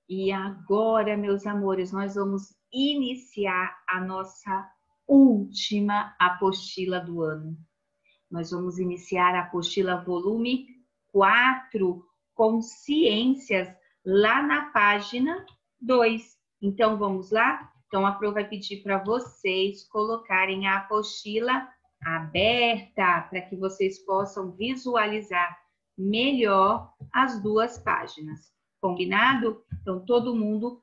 E agora, meus amores, nós vamos iniciar a nossa última apostila do ano. Nós vamos iniciar a apostila volume 4, com ciências, lá na página 2. Então, vamos lá? Então, a Pro vai pedir para vocês colocarem a apostila aberta, para que vocês possam visualizar melhor as duas páginas. Combinado? Então, todo mundo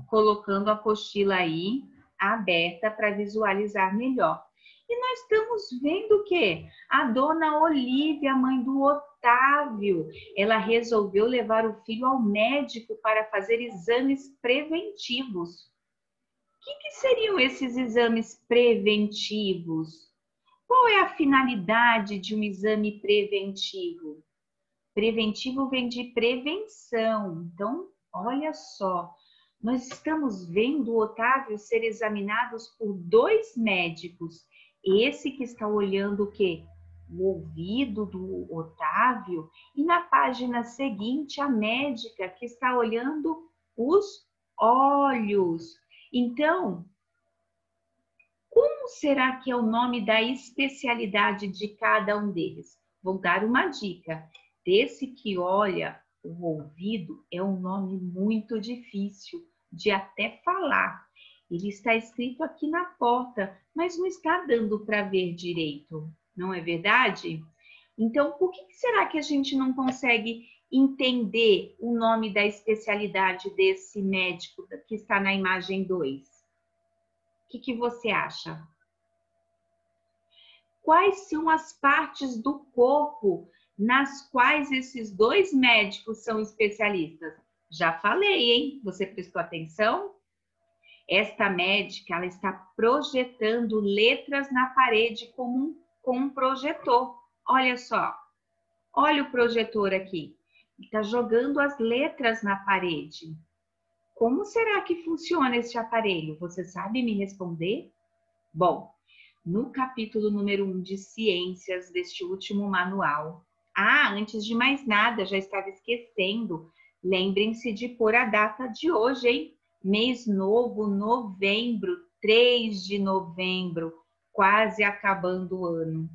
colocando a apostila aí aberta para visualizar melhor. E nós estamos vendo o quê? A dona Olívia, mãe do Otávio, ela resolveu levar o filho ao médico para fazer exames preventivos. O que seriam esses exames preventivos? Qual é a finalidade de um exame preventivo? Preventivo vem de prevenção. Então, olha só, nós estamos vendo o Otávio ser examinado por 2 médicos. Esse que está olhando o quê? O ouvido do Otávio. E na página seguinte, a médica que está olhando os olhos. Então, como será que é o nome da especialidade de cada um deles? Vou dar uma dica. Desse que olha o ouvido é um nome muito difícil de até falar. Ele está escrito aqui na porta, mas não está dando para ver direito, não é verdade? Então, por que será que a gente não consegue entender o nome da especialidade desse médico que está na imagem 2? O que você acha? Quais são as partes do corpo nas quais esses 2 médicos são especialistas? Já falei, hein? Você prestou atenção? Esta médica, ela está projetando letras na parede com um projetor. Olha só, olha o projetor aqui. Ele está jogando as letras na parede. Como será que funciona esse aparelho? Você sabe me responder? Bom, no capítulo número 1 de ciências deste último manual. Antes de mais nada, já estava esquecendo. Lembrem-se de pôr a data de hoje, hein? Mês novo, novembro, 3 de novembro, quase acabando o ano.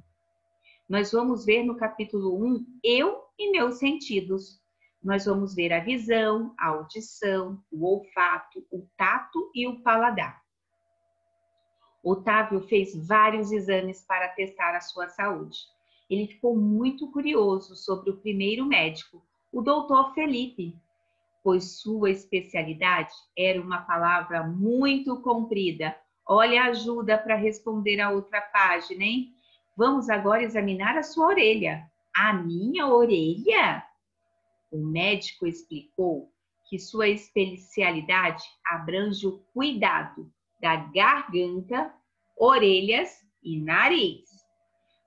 Nós vamos ver no capítulo 1, eu e meus sentidos. Nós vamos ver a visão, a audição, o olfato, o tato e o paladar. Otávio fez vários exames para testar a sua saúde. Ele ficou muito curioso sobre o primeiro médico, o doutor Felipe, pois sua especialidade era uma palavra muito comprida. Olha a ajuda para responder a outra página, hein? Vamos agora examinar a sua orelha. A minha orelha? O médico explicou que sua especialidade abrange o cuidado da garganta, orelhas e nariz.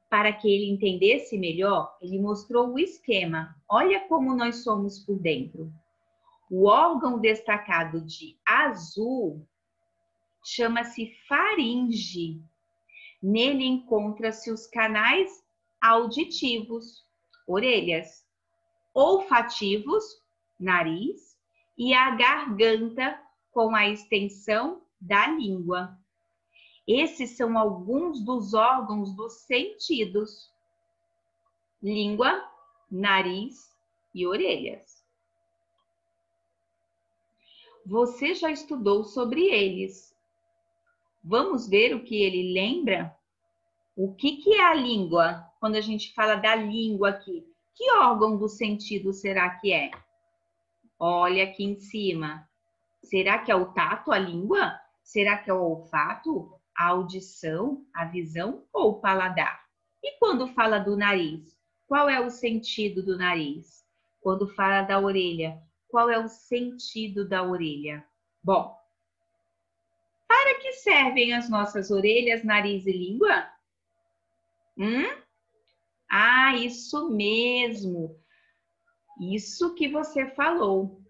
Para que ele entendesse melhor, ele mostrou o esquema. Olha como nós somos por dentro. O órgão destacado de azul chama-se faringe. Nele encontra-se os canais auditivos, orelhas, olfativos, nariz, e a garganta com a extensão da língua. Esses são alguns dos órgãos dos sentidos: língua, nariz e orelhas. Você já estudou sobre eles. Vamos ver o que ele lembra? O que é a língua? Quando a gente fala da língua aqui, que órgão do sentido será que é? Olha aqui em cima. Será que é o tato, a língua? Será que é o olfato, a audição, a visão ou o paladar? E quando fala do nariz, qual é o sentido do nariz? Quando fala da orelha, qual é o sentido da orelha? Bom, para que servem as nossas orelhas, nariz e língua? Isso mesmo. Isso que você falou.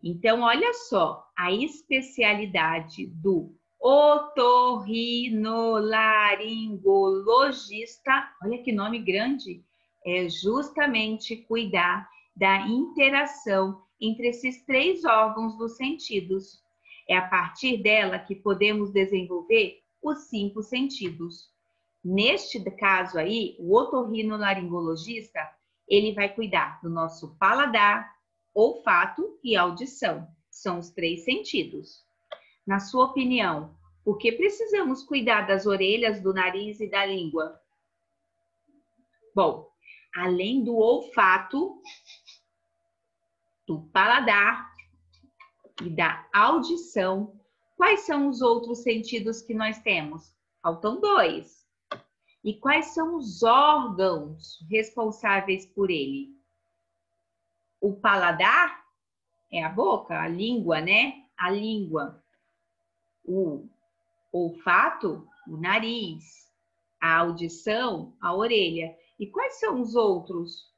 Então, olha só, a especialidade do otorrinolaringologista, olha que nome grande, é justamente cuidar da interação entre esses três órgãos dos sentidos. É a partir dela que podemos desenvolver os 5 sentidos. Neste caso aí, o otorrinolaringologista, ele vai cuidar do nosso paladar, olfato e audição. São os 3 sentidos. Na sua opinião, por que precisamos cuidar das orelhas, do nariz e da língua? Bom, além do olfato, do paladar e da audição, quais são os outros sentidos que nós temos? Faltam 2. E quais são os órgãos responsáveis por ele? O paladar é a boca, a língua, né? A língua. O olfato, o nariz. A audição, a orelha. E quais são os outros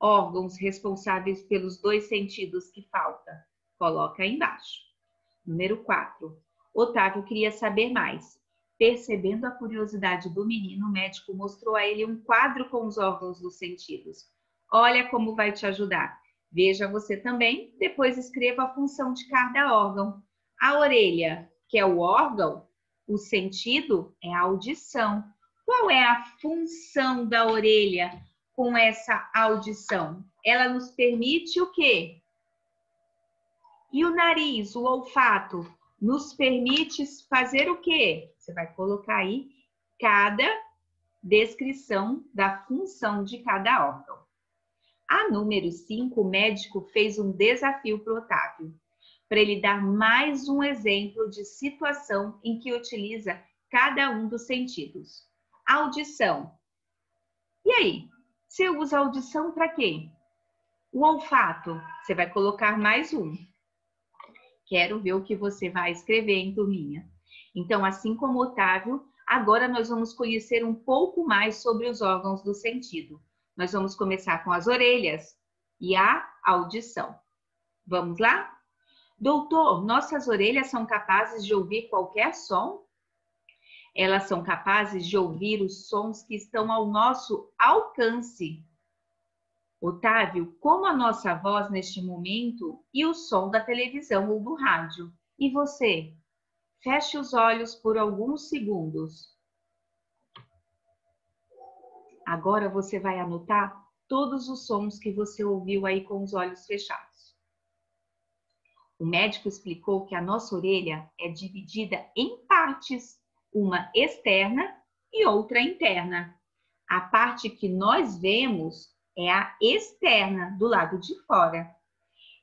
órgãos responsáveis pelos 2 sentidos que faltam? Coloca aí embaixo. Número 4. Otávio queria saber mais. Percebendo a curiosidade do menino, o médico mostrou a ele um quadro com os órgãos dos sentidos. Olha como vai te ajudar. Veja você também, depois escreva a função de cada órgão. A orelha, que é o órgão, o sentido é a audição. Qual é a função da orelha com essa audição? Ela nos permite o quê? E o nariz, o olfato, nos permite fazer o quê? Você vai colocar aí cada descrição da função de cada órgão. A número 5, o médico fez um desafio para o Otávio, para ele dar mais um exemplo de situação em que utiliza cada um dos sentidos. Audição. E aí? Você usa a audição para quê? O olfato. Você vai colocar mais um. Quero ver o que você vai escrever, hein, turminha? Então, assim como o Otávio, agora nós vamos conhecer um pouco mais sobre os órgãos do sentido. Nós vamos começar com as orelhas e a audição. Vamos lá? Doutor, nossas orelhas são capazes de ouvir qualquer som? Elas são capazes de ouvir os sons que estão ao nosso alcance. Otávio, como a nossa voz neste momento e o som da televisão ou do rádio. E você? Feche os olhos por alguns segundos. Agora você vai anotar todos os sons que você ouviu aí com os olhos fechados. O médico explicou que a nossa orelha é dividida em partes, uma externa e outra interna. A parte que nós vemos é a externa, do lado de fora.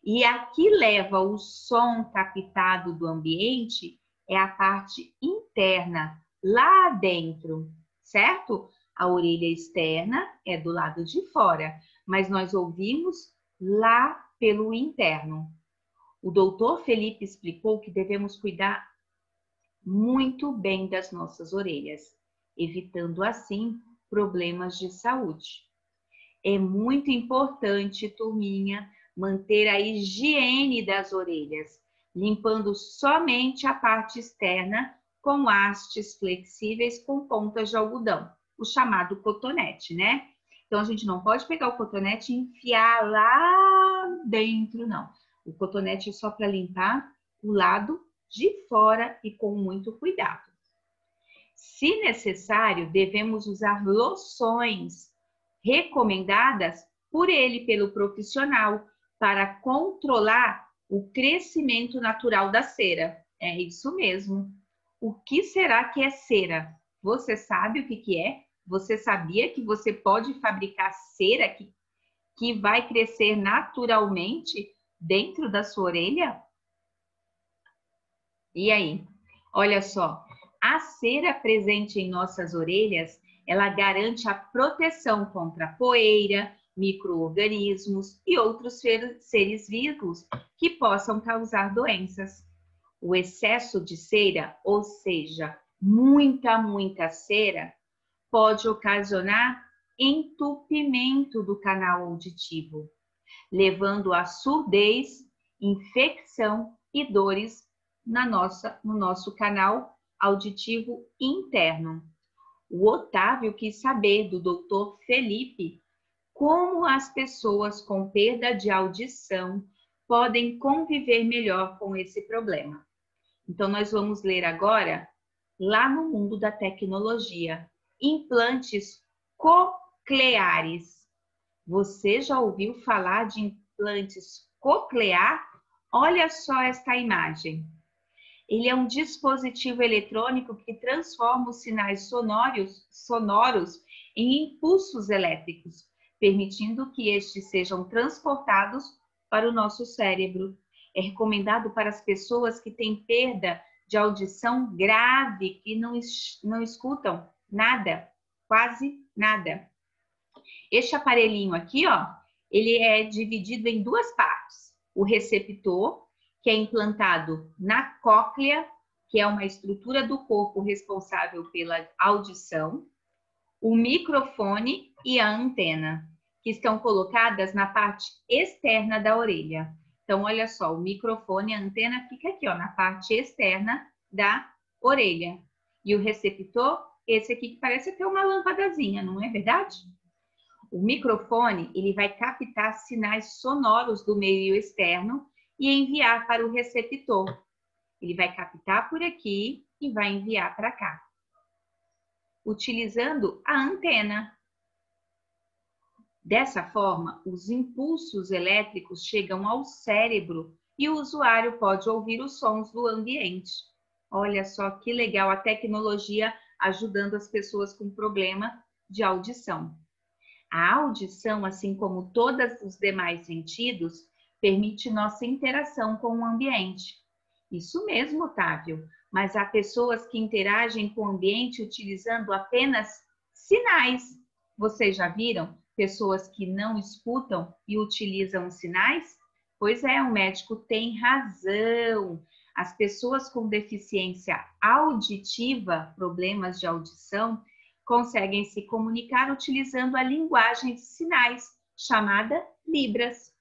E a que leva o som captado do ambiente é a parte interna, lá dentro, certo? A orelha externa é do lado de fora, mas nós ouvimos lá pelo interno. O doutor Felipe explicou que devemos cuidar muito bem das nossas orelhas, evitando assim problemas de saúde. É muito importante, turminha, manter a higiene das orelhas, limpando somente a parte externa com hastes flexíveis com pontas de algodão, o chamado cotonete, né? Então, a gente não pode pegar o cotonete e enfiar lá dentro, não. O cotonete é só para limpar o lado de fora e com muito cuidado. Se necessário, devemos usar loções recomendadas por ele, pelo profissional, para controlar o crescimento natural da cera. É isso mesmo. O que será que é cera? Você sabe o que é? Você sabia que você pode fabricar cera que vai crescer naturalmente dentro da sua orelha? E aí? Olha só, a cera presente em nossas orelhas, ela garante a proteção contra poeira, micro-organismos e outros seres vivos que possam causar doenças. O excesso de cera, ou seja, muita cera, pode ocasionar entupimento do canal auditivo, levando a surdez, infecção e dores no nosso canal auditivo interno. O Otávio quis saber do doutor Felipe como as pessoas com perda de audição podem conviver melhor com esse problema. Então, nós vamos ler agora, lá no mundo da tecnologia, implantes cocleares. Você já ouviu falar de implantes coclear? Olha só esta imagem. Ele é um dispositivo eletrônico que transforma os sinais sonoros em impulsos elétricos, permitindo que estes sejam transportados para o nosso cérebro. É recomendado para as pessoas que têm perda de audição grave, que não escutam nada, quase nada. Este aparelhinho aqui, ó, ele é dividido em duas partes. O receptor, que é implantado na cóclea, que é uma estrutura do corpo responsável pela audição, o microfone e a antena, que estão colocadas na parte externa da orelha. Então, olha só, o microfone e a antena fica aqui, ó, na parte externa da orelha. E o receptor, esse aqui que parece ter uma lâmpadazinha, não é verdade? O microfone, ele vai captar sinais sonoros do meio externo e enviar para o receptor. Ele vai captar por aqui e vai enviar para cá, utilizando a antena. Dessa forma, os impulsos elétricos chegam ao cérebro e o usuário pode ouvir os sons do ambiente. Olha só que legal a tecnologia ajudando as pessoas com problema de audição. A audição, assim como todos os demais sentidos, permite nossa interação com o ambiente. Isso mesmo, Otávio, mas há pessoas que interagem com o ambiente utilizando apenas sinais. Vocês já viram pessoas que não escutam e utilizam sinais? Pois é, o médico tem razão. As pessoas com deficiência auditiva, problemas de audição, conseguem se comunicar utilizando a linguagem de sinais, chamada Libras.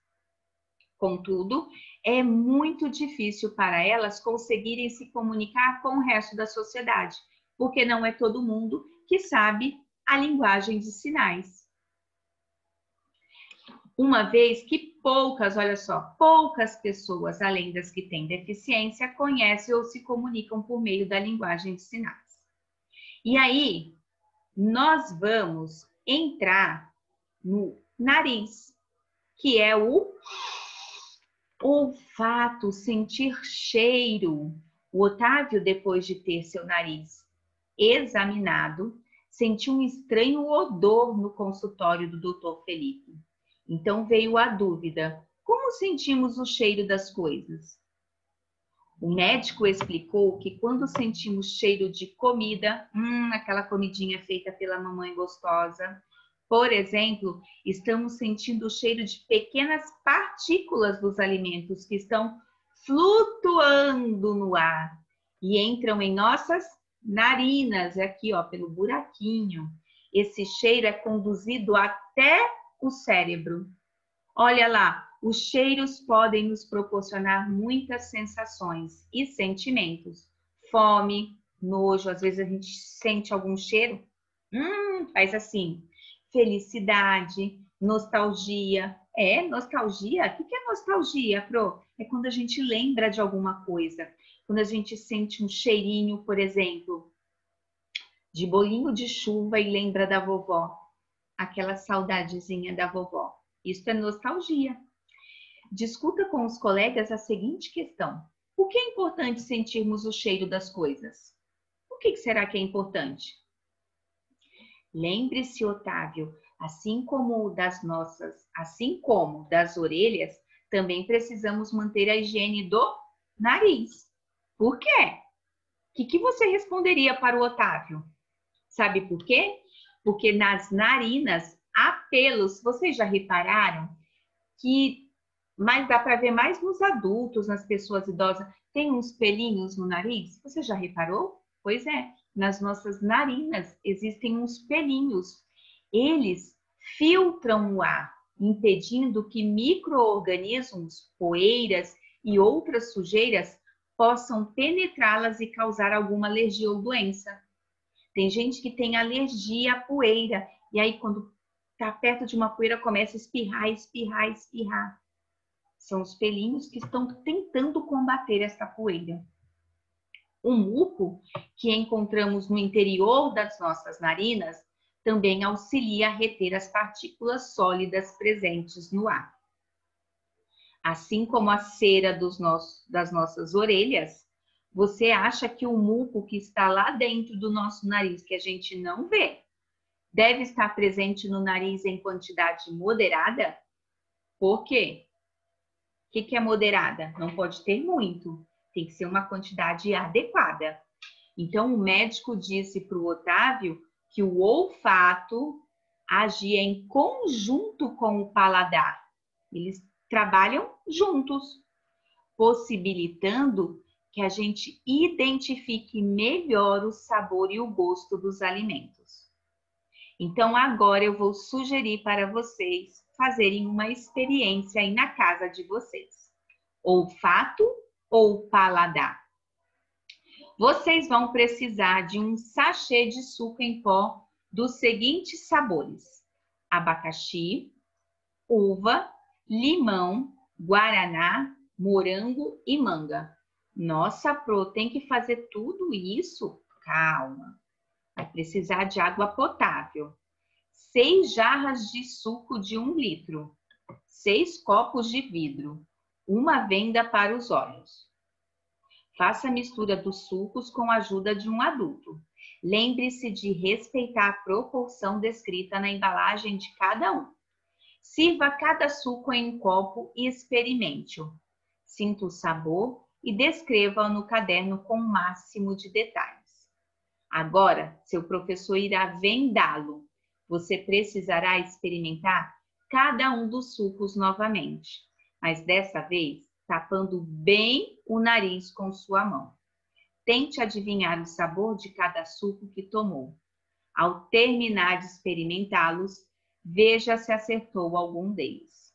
Contudo, é muito difícil para elas conseguirem se comunicar com o resto da sociedade, porque não é todo mundo que sabe a linguagem de sinais. Uma vez que olha só, poucas pessoas, além das que têm deficiência, conhecem ou se comunicam por meio da linguagem de sinais. E aí, nós vamos entrar no nariz, que é o olfato, sentir cheiro. O Otávio, depois de ter seu nariz examinado, sentiu um estranho odor no consultório do Dr. Felipe. Então veio a dúvida: como sentimos o cheiro das coisas? O médico explicou que quando sentimos cheiro de comida, aquela comidinha feita pela mamãe gostosa, por exemplo, estamos sentindo o cheiro de pequenas partículas dos alimentos que estão flutuando no ar e entram em nossas narinas, aqui ó, pelo buraquinho. Esse cheiro é conduzido até o cérebro. Olha lá, os cheiros podem nos proporcionar muitas sensações e sentimentos. Fome, nojo, às vezes a gente sente algum cheiro, faz assim. Felicidade, nostalgia. Nostalgia? O que é nostalgia, Pro? É quando a gente lembra de alguma coisa. Quando a gente sente um cheirinho, por exemplo, de bolinho de chuva e lembra da vovó. Aquela saudadezinha da vovó. Isso é nostalgia. Discuta com os colegas a seguinte questão: por que é importante sentirmos o cheiro das coisas? Por que será que é importante? Lembre-se, Otávio, assim como das orelhas, também precisamos manter a higiene do nariz. Por quê? O que você responderia para o Otávio? Sabe por quê? Porque nas narinas há pelos. Vocês já repararam que, mas dá para ver mais nos adultos, nas pessoas idosas, tem uns pelinhos no nariz? Você já reparou? Pois é, nas nossas narinas existem uns pelinhos. Eles filtram o ar, impedindo que micro-organismos, poeiras e outras sujeiras possam penetrá-las e causar alguma alergia ou doença. Tem gente que tem alergia à poeira, e aí quando está perto de uma poeira começa a espirrar, espirrar, espirrar. São os pelinhos que estão tentando combater essa poeira. O muco, que encontramos no interior das nossas narinas, também auxilia a reter as partículas sólidas presentes no ar. Assim como a cera das nossas orelhas, você acha que o muco que está lá dentro do nosso nariz, que a gente não vê, deve estar presente no nariz em quantidade moderada? Por quê? O que é moderada? Não pode ter muito, tem que ser uma quantidade adequada. Então, o médico disse para o Otávio que o olfato agia em conjunto com o paladar. Eles trabalham juntos, possibilitando que a gente identifique melhor o sabor e o gosto dos alimentos. Então, agora eu vou sugerir para vocês fazerem uma experiência aí na casa de vocês. Olfato ou paladar? Vocês vão precisar de um sachê de suco em pó dos seguintes sabores: abacaxi, uva, limão, guaraná, morango e manga. Nossa, Pro, tem que fazer tudo isso? Calma. Vai precisar de água potável. 6 jarras de suco de 1 litro. 6 copos de vidro. Uma venda para os olhos. Faça a mistura dos sucos com a ajuda de um adulto. Lembre-se de respeitar a proporção descrita na embalagem de cada um. Sirva cada suco em um copo e experimente-o. Sinta o sabor e descreva-o no caderno com o máximo de detalhes. Agora, seu professor irá vendá-lo. Você precisará experimentar cada um dos sucos novamente, mas dessa vez tapando bem o nariz com sua mão. Tente adivinhar o sabor de cada suco que tomou. Ao terminar de experimentá-los, veja se acertou algum deles.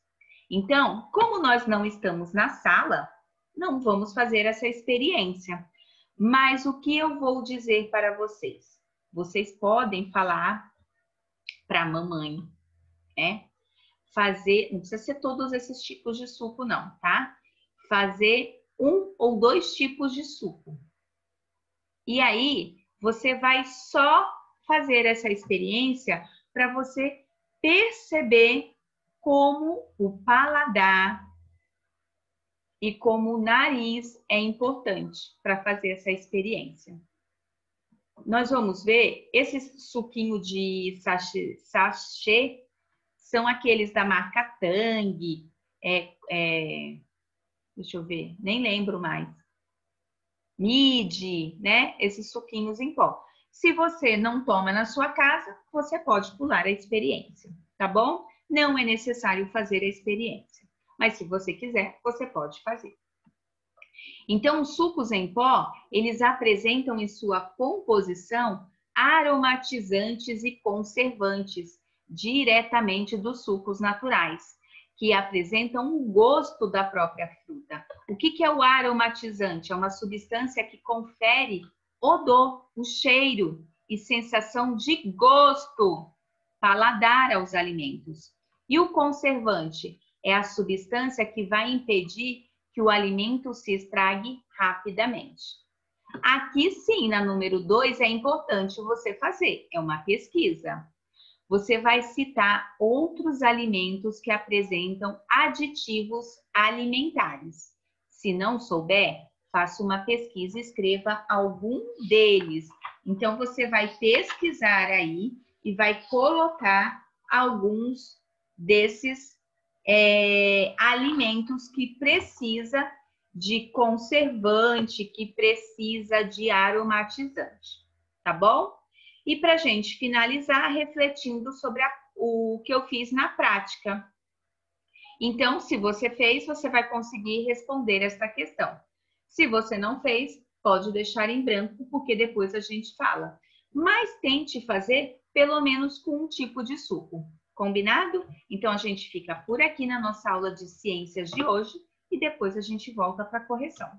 Então, como nós não estamos na sala, não vamos fazer essa experiência. Mas o que eu vou dizer para vocês? Vocês podem falar para a mamãe, né? Fazer, não precisa ser todos esses tipos de suco não, tá? Fazer 1 ou 2 tipos de suco. E aí, você vai só fazer essa experiência para você perceber como o paladar e como o nariz é importante para fazer essa experiência. Nós vamos ver, esse suquinho de sachê são aqueles da marca Tang, deixa eu ver, nem lembro mais. Midi, né? Esses suquinhos em pó. Se você não toma na sua casa, você pode pular a experiência, tá bom? Não é necessário fazer a experiência, mas se você quiser, você pode fazer. Então, os sucos em pó, eles apresentam em sua composição aromatizantes e conservantes diretamente dos sucos naturais, que apresentam o gosto da própria fruta. O que é o aromatizante? É uma substância que confere odor, o cheiro e sensação de gosto, paladar aos alimentos. E o conservante é a substância que vai impedir que o alimento se estrague rapidamente. Aqui sim, na número 2, é importante você fazer, é uma pesquisa. Você vai citar outros alimentos que apresentam aditivos alimentares. Se não souber, faça uma pesquisa e escreva algum deles. Então, você vai pesquisar aí e vai colocar alguns desses alimentos que precisa de conservante, que precisa de aromatizante, tá bom? E para a gente finalizar, refletindo sobre o que eu fiz na prática. Então, se você fez, você vai conseguir responder esta questão. Se você não fez, pode deixar em branco, porque depois a gente fala. Mas tente fazer pelo menos com um tipo de suco. Combinado? Então, a gente fica por aqui na nossa aula de ciências de hoje e depois a gente volta para a correção.